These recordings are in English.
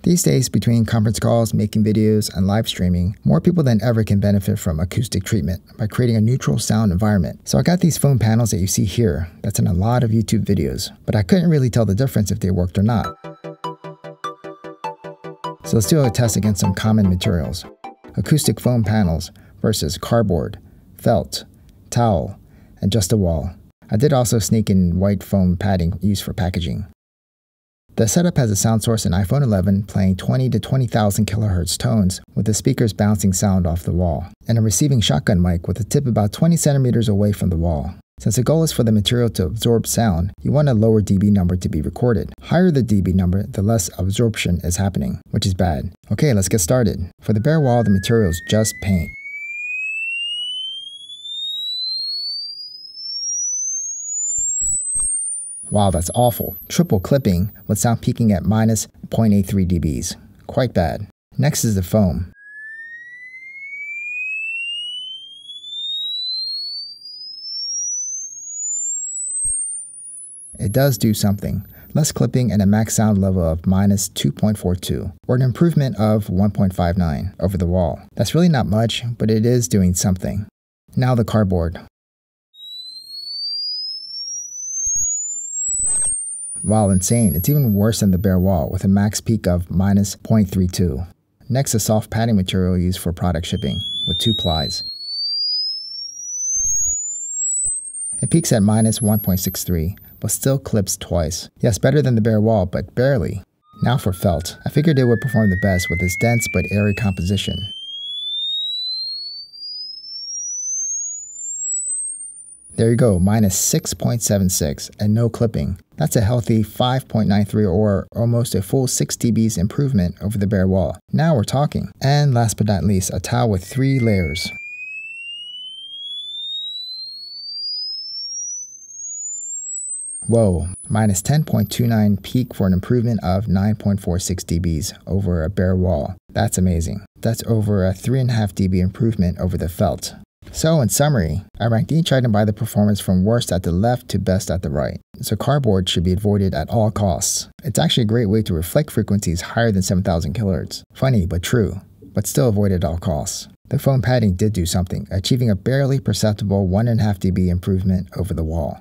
These days, between conference calls, making videos, and live streaming, more people than ever can benefit from acoustic treatment by creating a neutral sound environment. So I got these foam panels that you see here that's in a lot of YouTube videos, but I couldn't really tell the difference if they worked or not. So let's do a test against some common materials. Acoustic foam panels versus cardboard, felt, towel, and just a wall. I did also sneak in white foam padding used for packaging. The setup has a sound source in iPhone 11 playing 20 to 20,000 kHz tones with the speakers bouncing sound off the wall, and a receiving shotgun mic with a tip about 20 centimeters away from the wall. Since the goal is for the material to absorb sound, you want a lower dB number to be recorded. Higher the dB number, the less absorption is happening, which is bad. Okay, let's get started. For the bare wall, the material is just paint. Wow, that's awful. Triple clipping with sound peaking at minus 0.83 dBs. Quite bad. Next is the foam. It does do something. Less clipping and a max sound level of minus 2.42, or an improvement of 1.59 over the wall. That's really not much, but it is doing something. Now the cardboard. Wow, insane. It's even worse than the bare wall, with a max peak of minus 0.32. Next, a soft padding material used for product shipping, with 2 plies. It peaks at minus 1.63, but still clips twice. Yes, better than the bare wall, but barely. Now for felt. I figured it would perform the best with its dense but airy composition. There you go, minus 6.76 and no clipping. That's a healthy 5.93 or almost a full 6 dBs improvement over the bare wall. Now we're talking. And last but not least, a towel with 3 layers. Whoa, minus 10.29 peak for an improvement of 9.46 dBs over a bare wall. That's amazing. That's over a 3.5 dB improvement over the felt. So in summary, I ranked each item by the performance from worst at the left to best at the right. So cardboard should be avoided at all costs. It's actually a great way to reflect frequencies higher than 7,000 kHz. Funny but true, but still avoided at all costs. The foam padding did do something, achieving a barely perceptible 1.5 dB improvement over the wall.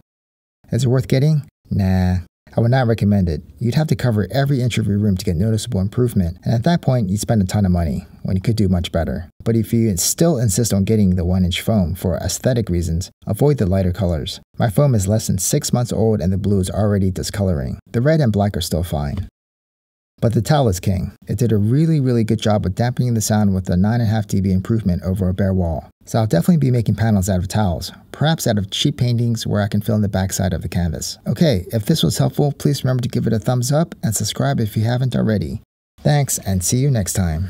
Is it worth getting? Nah. I would not recommend it. You'd have to cover every inch of your room to get noticeable improvement, and at that point you'd spend a ton of money, when you could do much better. But if you still insist on getting the 1-inch foam for aesthetic reasons, avoid the lighter colors. My foam is less than 6 months old and the blue is already discoloring. The red and black are still fine. But the towel is king. It did a really good job of dampening the sound with a 9.5 dB improvement over a bare wall. So I'll definitely be making panels out of towels, perhaps out of cheap paintings where I can fill in the backside of the canvas. Okay, if this was helpful, please remember to give it a thumbs up and subscribe if you haven't already. Thanks, and see you next time.